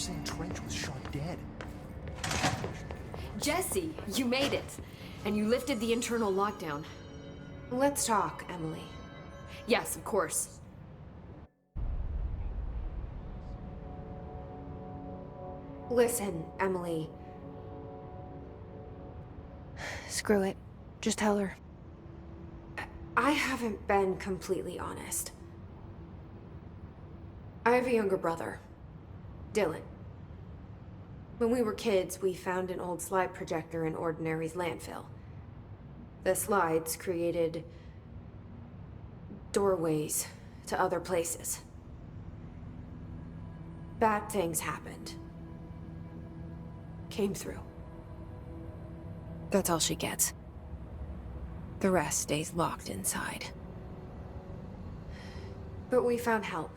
saying Trench was shot dead. Jesse, you made it. And you lifted the internal lockdown. Let's talk, Emily. Yes, of course. Listen, Emily. Screw it. Just tell her. I haven't been completely honest. I have a younger brother, Dylan. When we were kids, we found an old slide projector in Ordinary's landfill. The slides created doorways to other places. Bad things happened. Came through. That's all she gets. The rest stays locked inside. But we found help.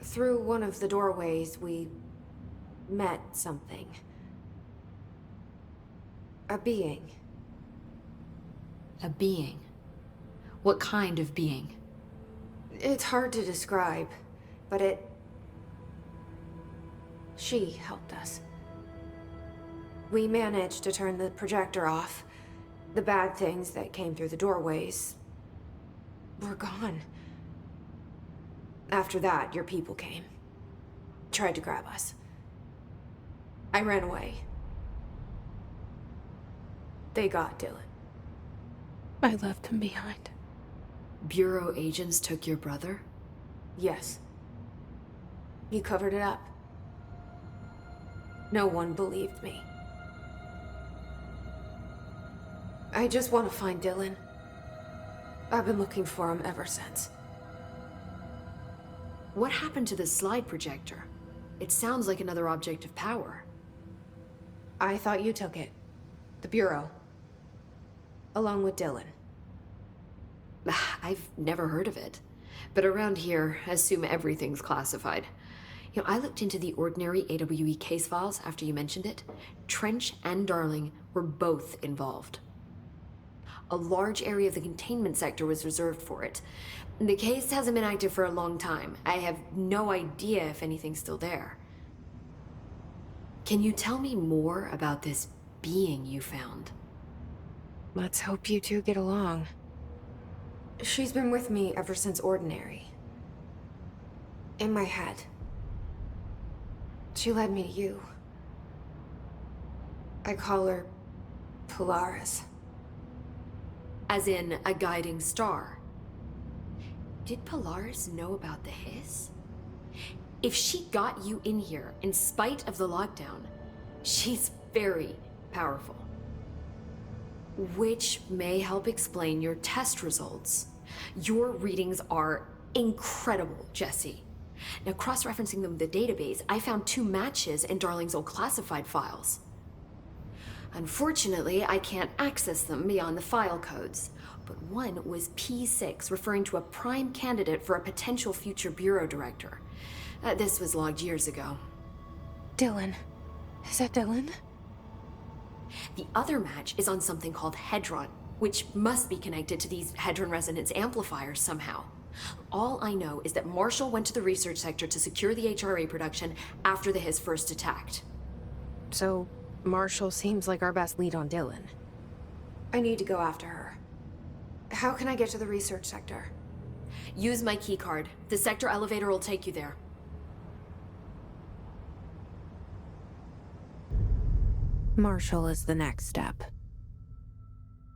Through one of the doorways, we met something. A being. A being? What kind of being? It's hard to describe, but she helped us. We managed to turn the projector off. The bad things that came through the doorways were gone. After that, your people came. Tried to grab us. I ran away. They got Dylan. I left him behind. Bureau agents took your brother? Yes. You covered it up. No one believed me. I just want to find Dylan. I've been looking for him ever since. What happened to the slide projector? It sounds like another object of power. I thought you took it. The Bureau. Along with Dylan. I've never heard of it. But around here, I assume everything's classified. You know, I looked into the Ordinary AWE case files after you mentioned it. Trench and Darling were both involved. A large area of the containment sector was reserved for it. The case hasn't been active for a long time. I have no idea if anything's still there. Can you tell me more about this being you found? Let's hope you two get along. She's been with me ever since Ordinary. In my head. She led me to you. I call her Polaris. As in a guiding star. Did Polaris know about the hiss? If she got you in here in spite of the lockdown, she's very powerful. Which may help explain your test results. Your readings are incredible, Jesse. Now, cross-referencing them with the database, I found 2 matches in Darling's old classified files. Unfortunately, I can't access them beyond the file codes, but one was P6, referring to a prime candidate for a potential future bureau director. This was logged years ago. Dylan. Is that Dylan? The other match is on something called Hedron, which must be connected to these Hedron resonance amplifiers somehow. All I know is that Marshall went to the research sector to secure the HRA production after the hiss first attacked. So, Marshall seems like our best lead on Dylan. I need to go after her. How can I get to the research sector? Use my keycard. The sector elevator will take you there. Marshall is the next step.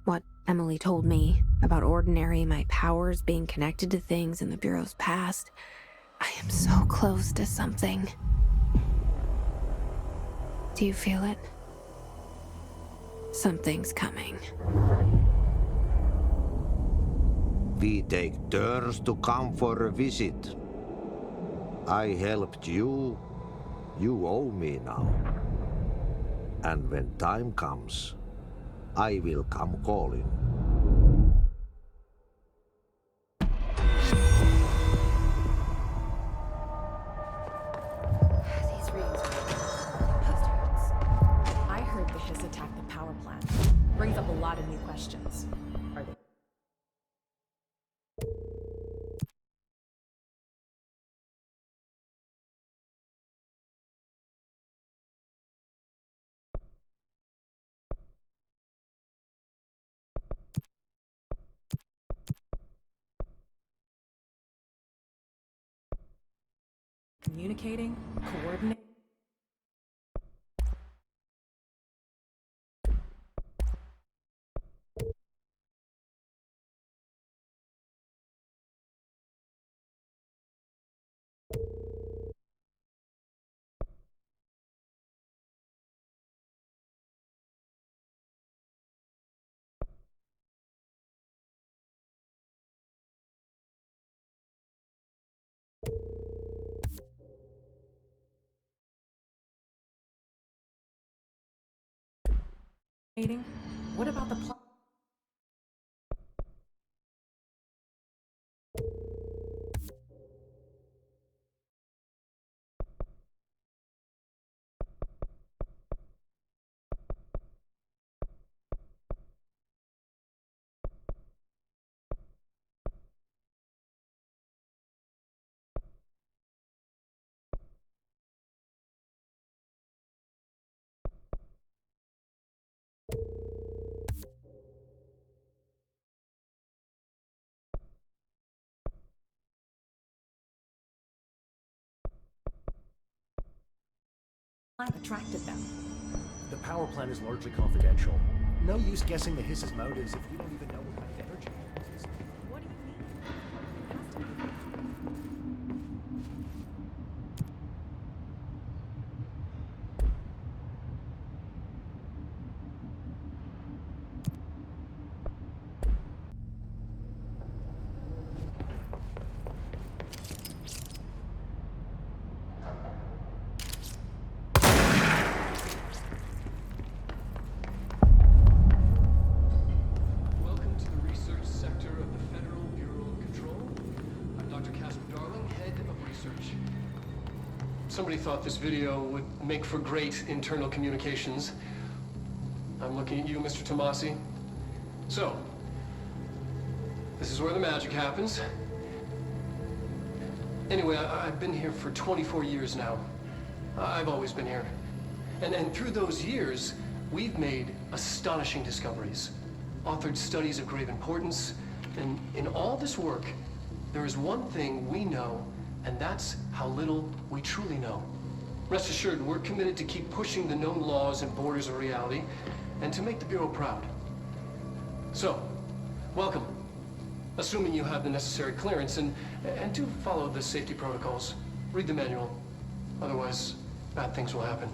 What Emily told me about Ordinary, my powers being connected to things in the Bureau's past, I am so close to something. Do you feel it? Something's coming. We take turns to come for a visit. I helped you. You owe me now. And when time comes, I will come calling. These readings I heard the hiss attacked the power plant. Brings up a lot of new questions. Are they Communicating, coordinating. What about the plot? Attracted them. The power plant is largely confidential. No use guessing the hiss's motives if we don't even know what kind of energy it uses. What do you mean? It has to be. Welcome to the research sector of the Federal Bureau of Control. I'm Dr. Casper Darling, head of research. Somebody thought this video would make for great internal communications. I'm looking at you, Mr. Tomasi. So, this is where the magic happens. Anyway, I've been here for 24 years now. I've always been here. And through those years, we've made astonishing discoveries, authored studies of grave importance, and in all this work, there is one thing we know, and that's how little we truly know. Rest assured, we're committed to keep pushing the known laws and borders of reality, and to make the Bureau proud. So, welcome. Assuming you have the necessary clearance, and do follow the safety protocols. Read the manual. Otherwise, bad things will happen.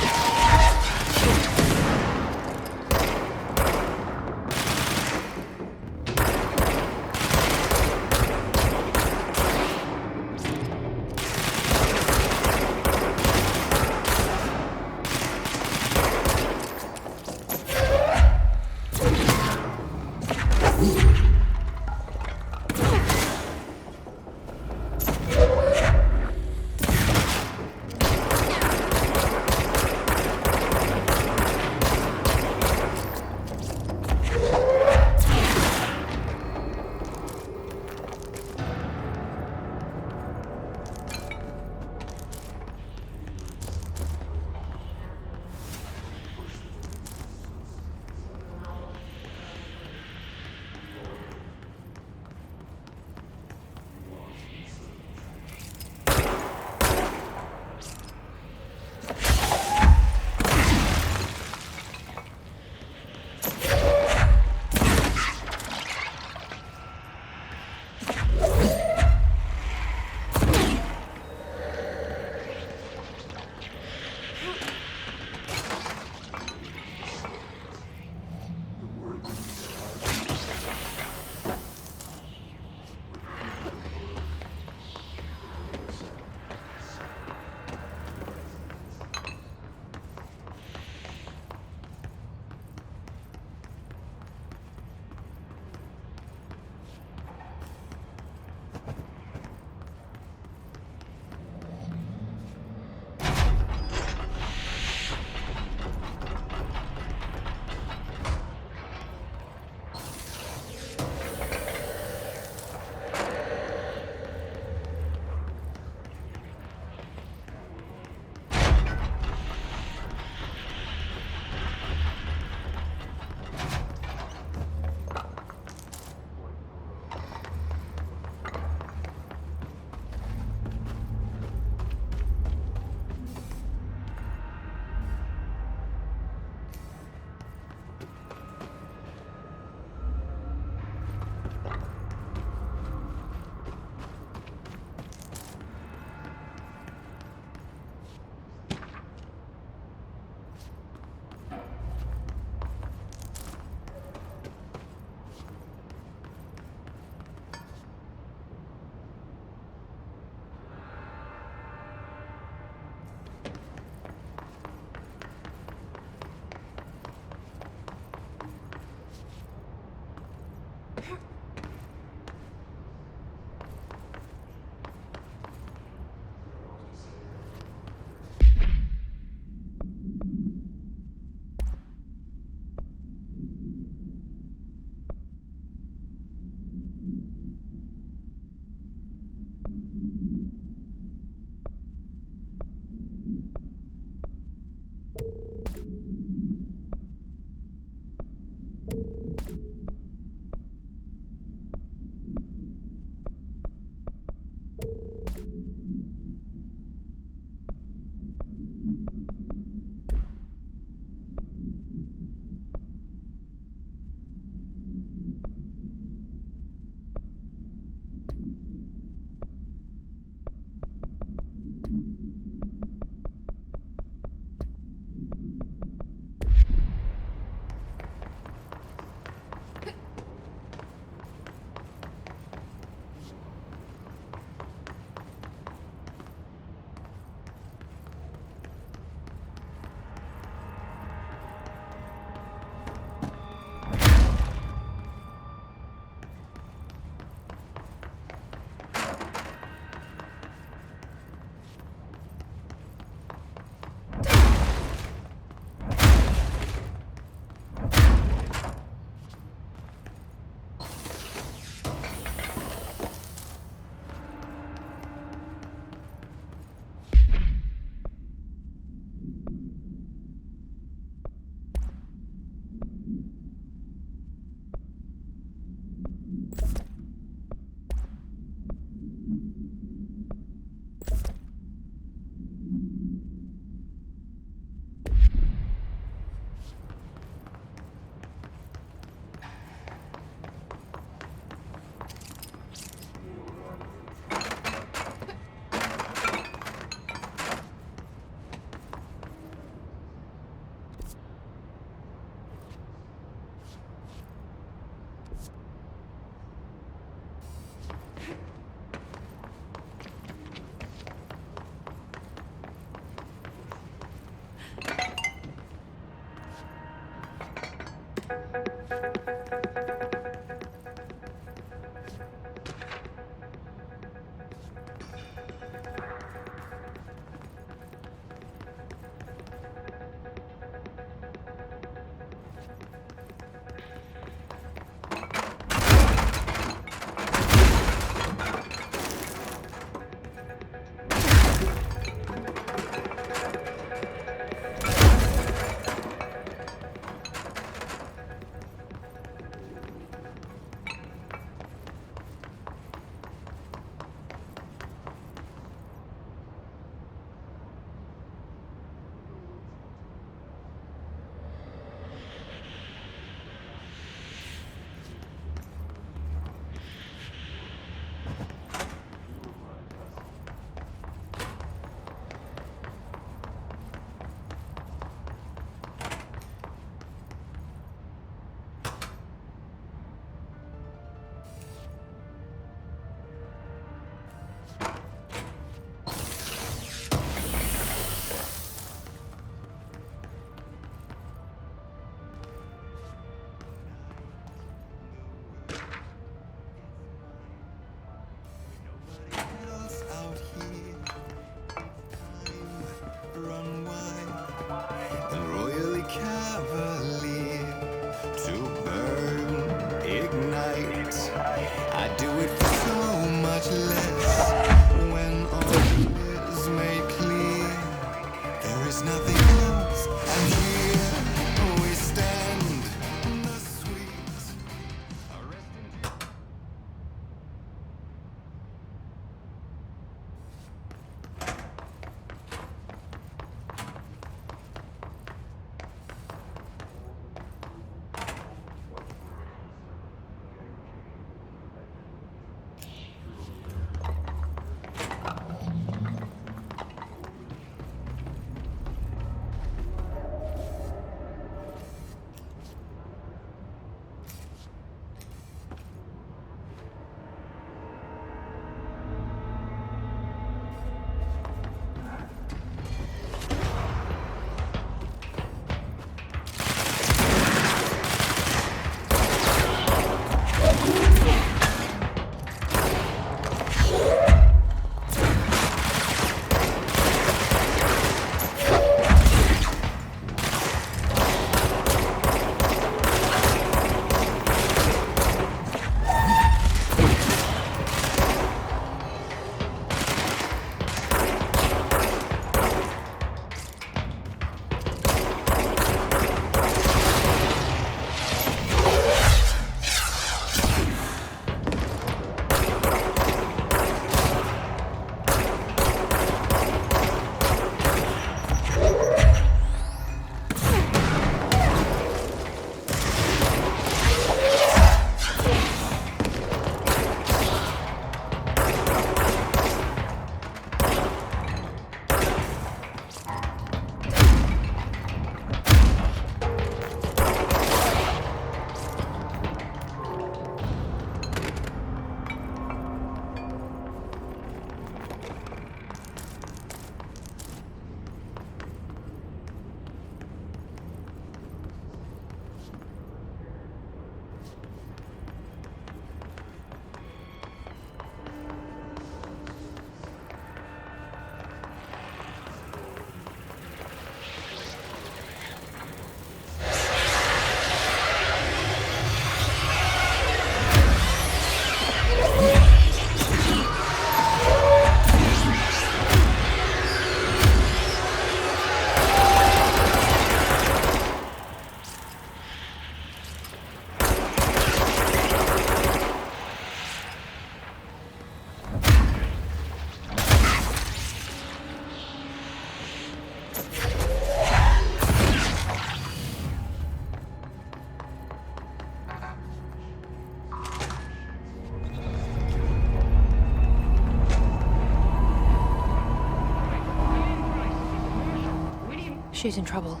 She's in trouble.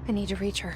I need to reach her.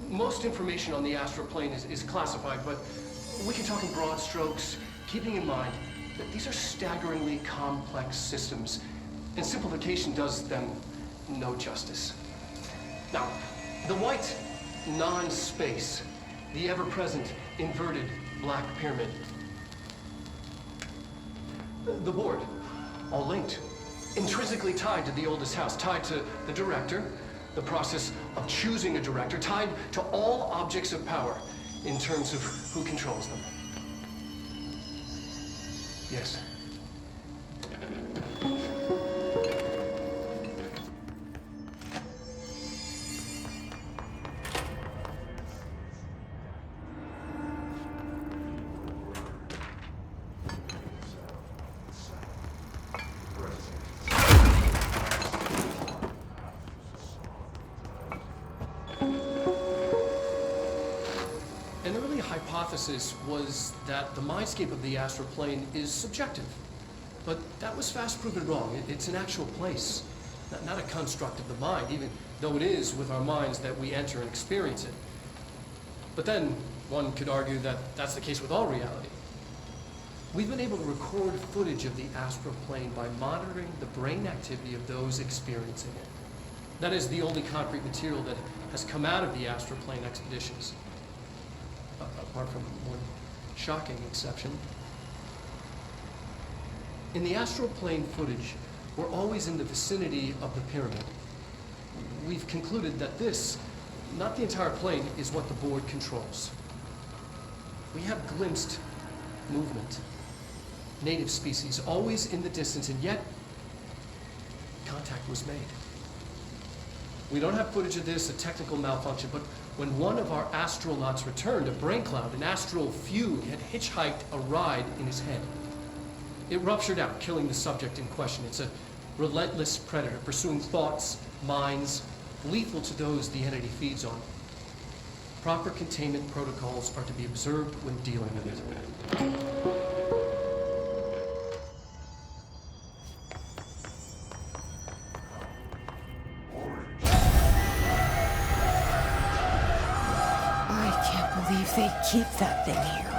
Most information on the astral plane is classified, but we can talk in broad strokes, keeping in mind that these are staggeringly complex systems, and simplification does them no justice. Now, the white non-space, the ever-present inverted black pyramid, the board, all linked, intrinsically tied to the oldest house, tied to the director, the process of choosing a director, tied to all objects of power in terms of who controls them. Yes. An early hypothesis was that the mindscape of the astral plane is subjective. But that was fast proven wrong. It's an actual place, not a construct of the mind, even though it is with our minds that we enter and experience it. But then one could argue that that's the case with all reality. We've been able to record footage of the astral plane by monitoring the brain activity of those experiencing it. That is the only concrete material that has come out of the astral plane expeditions. Apart from one shocking exception. In the astral plane footage, we're always in the vicinity of the pyramid. we've concluded that this, not the entire plane, is what the board controls. We have glimpsed movement, native species, always in the distance, and yet contact was made. We don't have footage of this, a technical malfunction, but when one of our astronauts returned, a brain cloud, an astral fugue, had hitchhiked a ride in his head. It ruptured out, killing the subject in question. It's a relentless predator, pursuing thoughts, minds, lethal to those the entity feeds on. Proper containment protocols are to be observed when dealing with it. I can't believe they keep that thing here.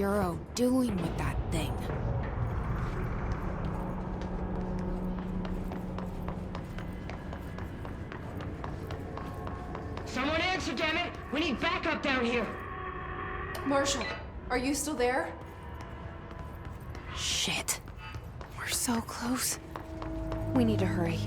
Bureau doing with that thing? Someone answer, damn it! We need backup down here! Marshall, are you still there? Shit. We're so close. We need to hurry.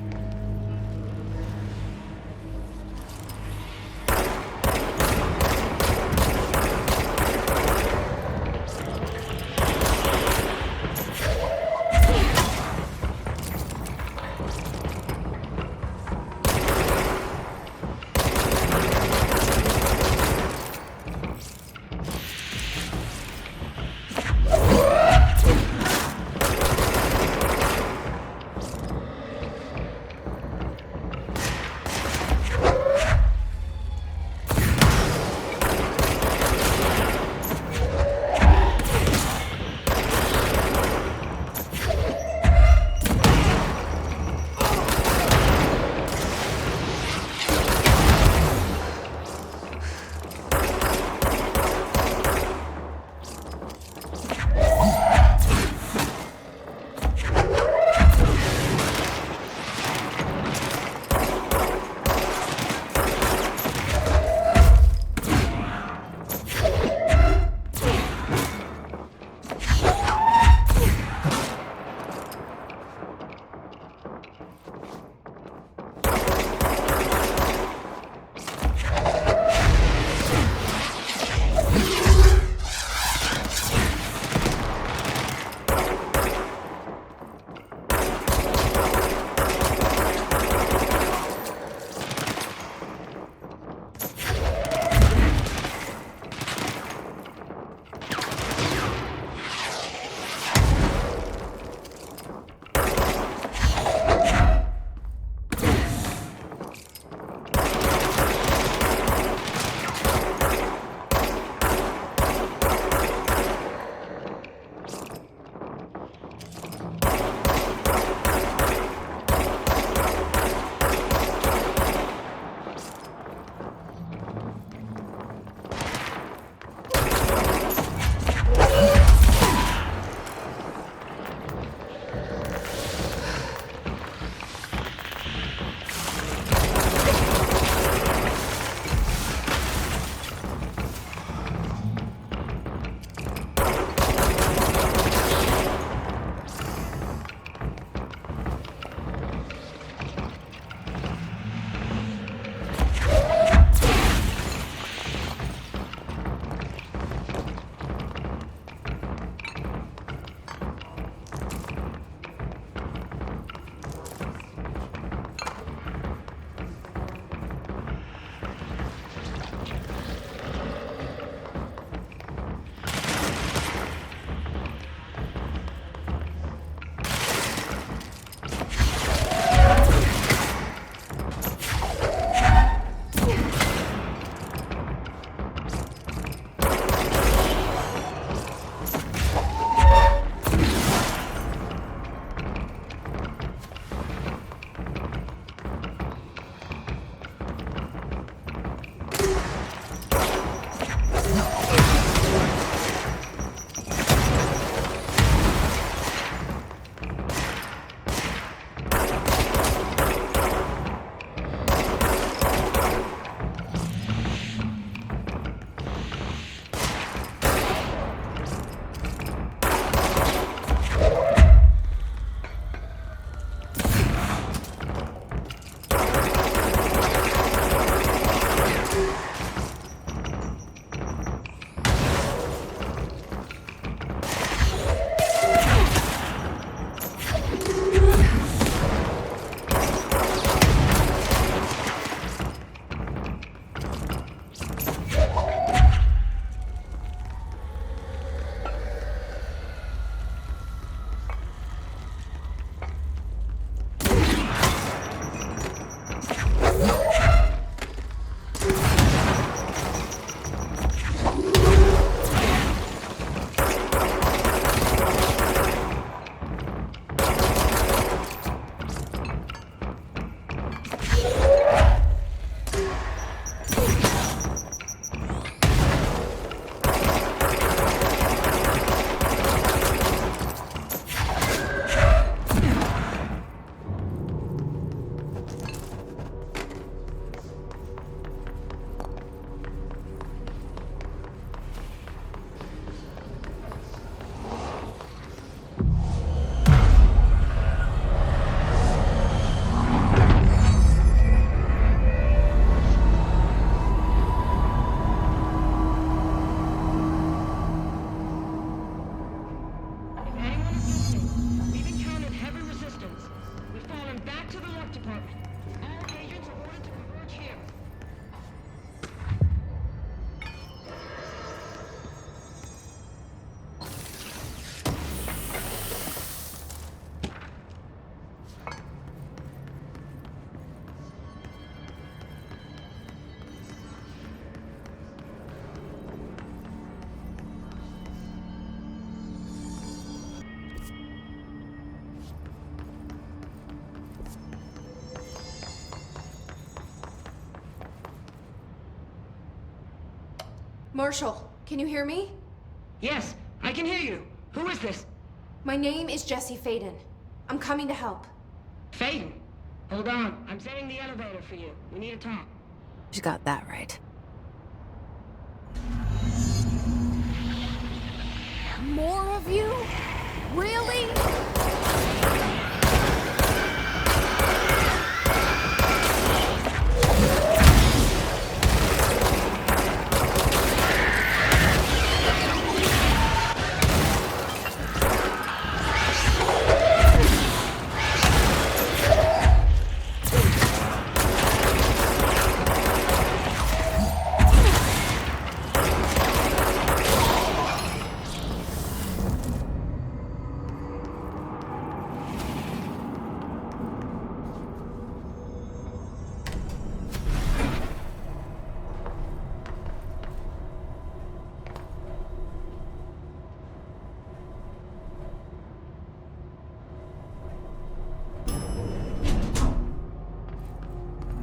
Marshall, can you hear me? Yes, I can hear you. Who is this? My name is Jesse Faden. I'm coming to help. Faden. Hold on. I'm setting the elevator for you. We need to talk. She's got that right. More of you? Really?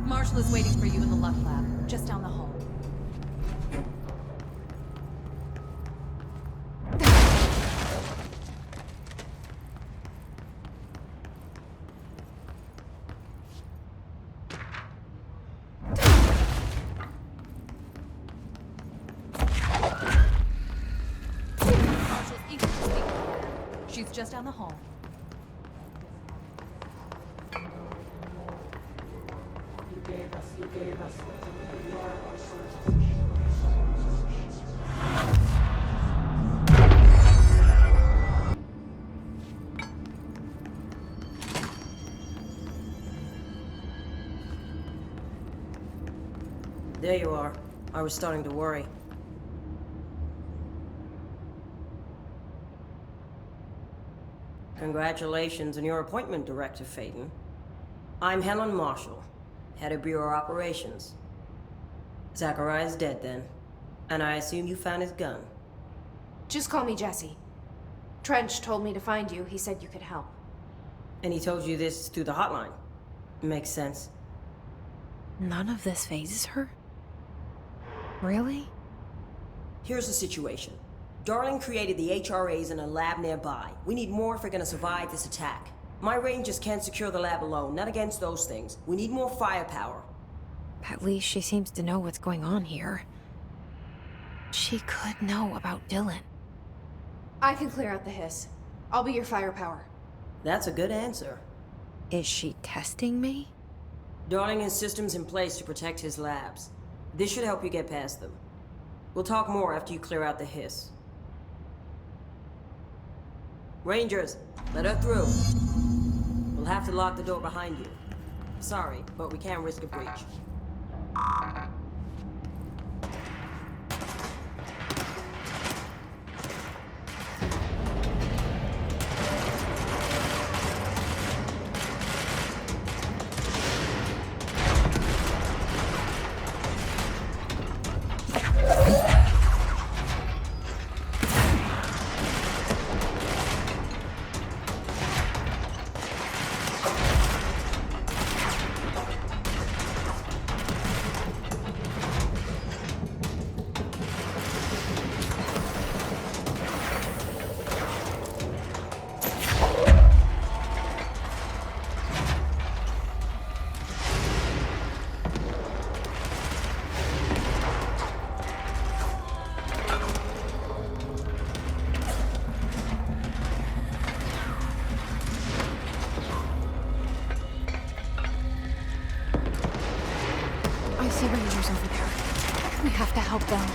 Marshall is waiting for you in the Luck Lab, just down the hall. Marshall's eager to speak with her. She's just down the hall. There you are. I was starting to worry. Congratulations on your appointment, Director Faden. I'm Helen Marshall, head of Bureau Operations. Zachariah's dead then, and I assume you found his gun. Just call me Jesse. Trench told me to find you. He said you could help. And he told you this through the hotline. Makes sense. None of this phases her? Really? Here's the situation. Darling created the HRAs in a lab nearby. We need more if we're gonna survive this attack. My rangers can't secure the lab alone, not against those things. We need more firepower. At least she seems to know what's going on here. She could know about Dylan. I can clear out the hiss. I'll be your firepower. That's a good answer. Is she testing me? Darling has systems in place to protect his labs. This should help you get past them. We'll talk more after you clear out the hiss. Rangers, let her through. We'll have to lock the door behind you. Sorry, but we can't risk a breach. I see rangers over there. We have to help them.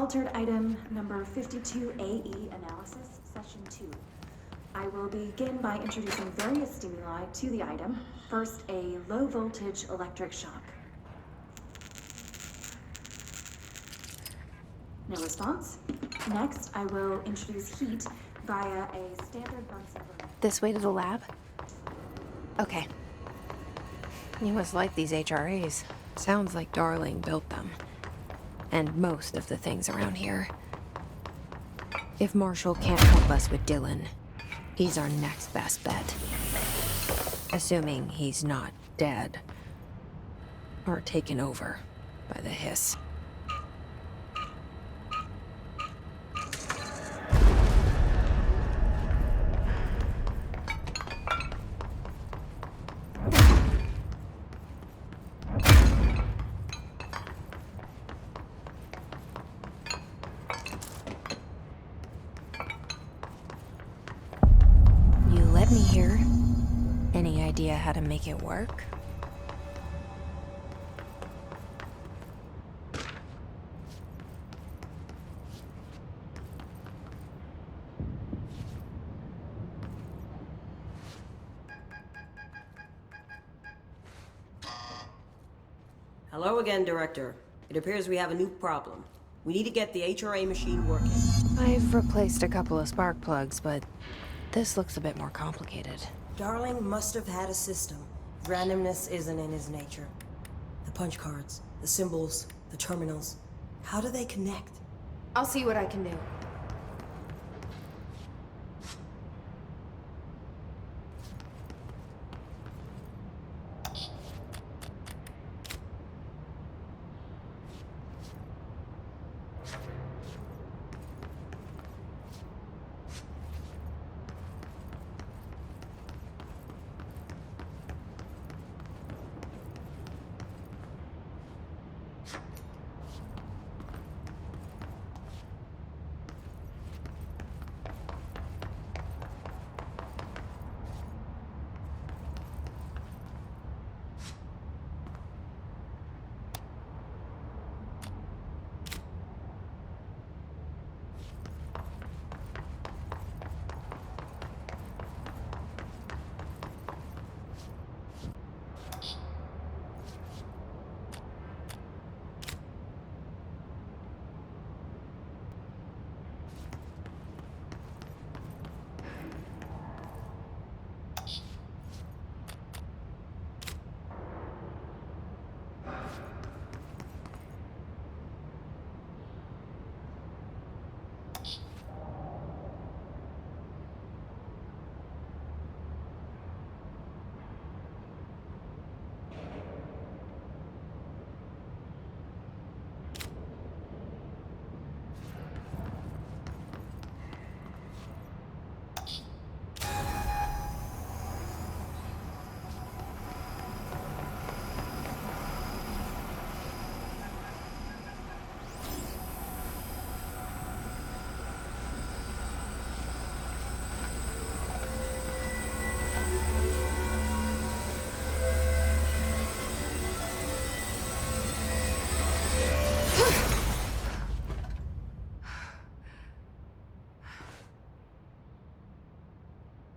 altered item number 52AE analysis, session 2. I will begin by introducing various stimuli to the item. First, a low voltage electric shock. No response. Next, I will introduce heat via a standard Bunsen burner. This way to the lab? Okay. You must like these HRAs. Sounds like Darling built them. And most of the things around here. If Marshall can't help us with Dylan, he's our next best bet. Assuming he's not dead. Or taken over by the hiss. How to make it work? Hello again, Director. It appears we have a new problem. We need to get the HRA machine working. I've replaced a couple of spark plugs, but this looks a bit more complicated. Darling must have had a system. Randomness isn't in his nature. The punch cards, the symbols, the terminals. How do they connect? I'll see what I can do.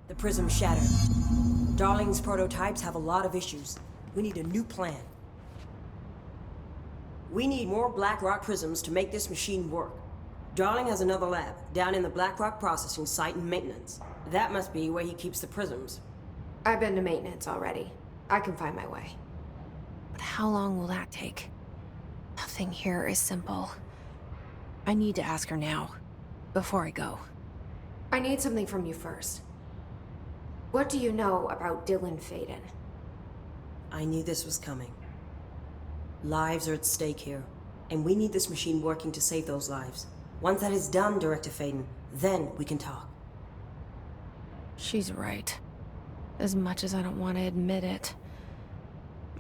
The prism shattered. Darling's prototypes have a lot of issues. We need a new plan. We need more Black Rock prisms to make this machine work. Darling has another lab, down in the Black Rock processing site in maintenance. That must be where he keeps the prisms. I've been to maintenance already. I can find my way. But how long will that take? Nothing here is simple. I need to ask her now, before I go. I need something from you first. What do you know about Dylan Faden? I knew this was coming. Lives are at stake here, and we need this machine working to save those lives. Once that is done, Director Faden, then we can talk. She's right. As much as I don't want to admit it.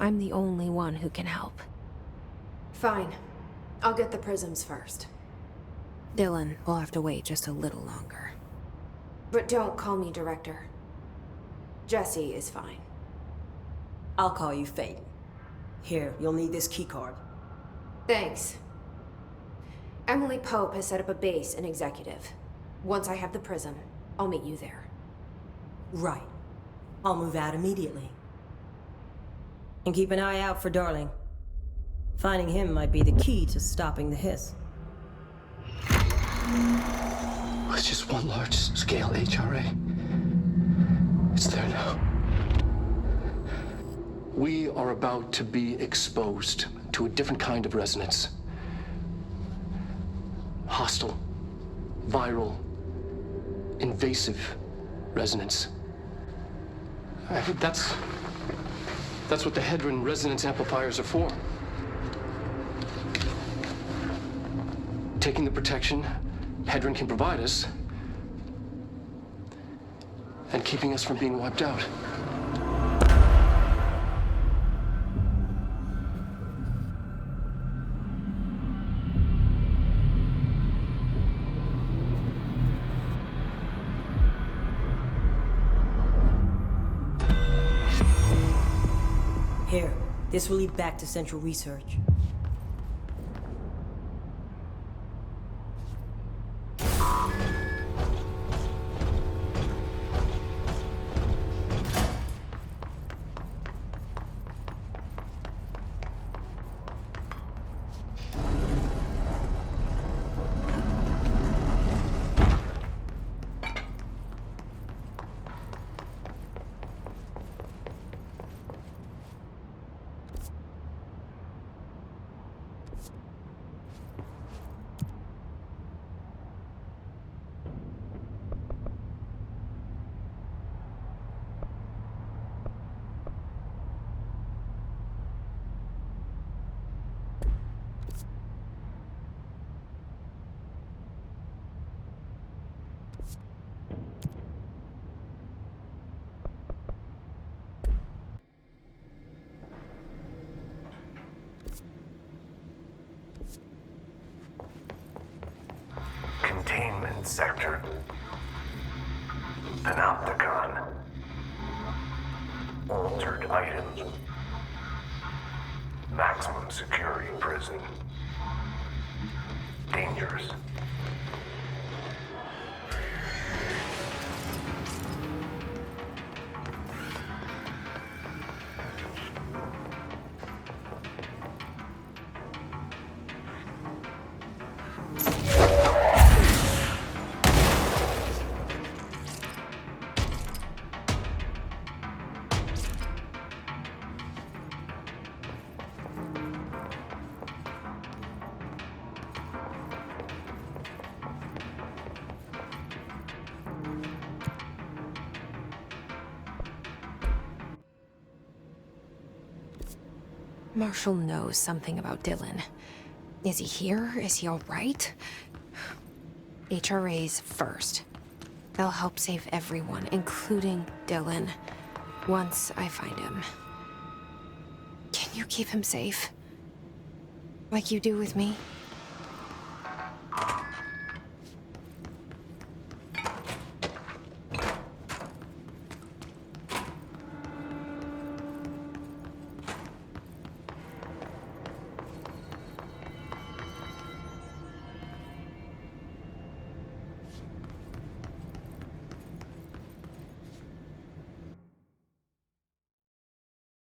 I'm the only one who can help. Fine. I'll get the prisms first. Dylan will have to wait just a little longer. But don't call me Director. Jesse is fine. I'll call you Faden. Here, you'll need this keycard. Thanks. Emily Pope has set up a base in Executive. Once I have the prism, I'll meet you there. Right. I'll move out immediately. And keep an eye out for Darling. Finding him might be the key to stopping the hiss. It's just one large-scale HRA. It's there now. We are about to be exposed to a different kind of resonance. Hostile, viral, invasive resonance. That's what the Hedron resonance amplifiers are for. Taking the protection Hedron can provide us and keeping us from being wiped out. Here, this will lead back to Central Research. Containment sector. Panopticon. Altered items. Maximum security prison. Dangerous. Marshall knows something about Dylan. Is he here? Is he all right? HRAs first. They'll help save everyone, including Dylan, once I find him. Can you keep him safe? Like you do with me?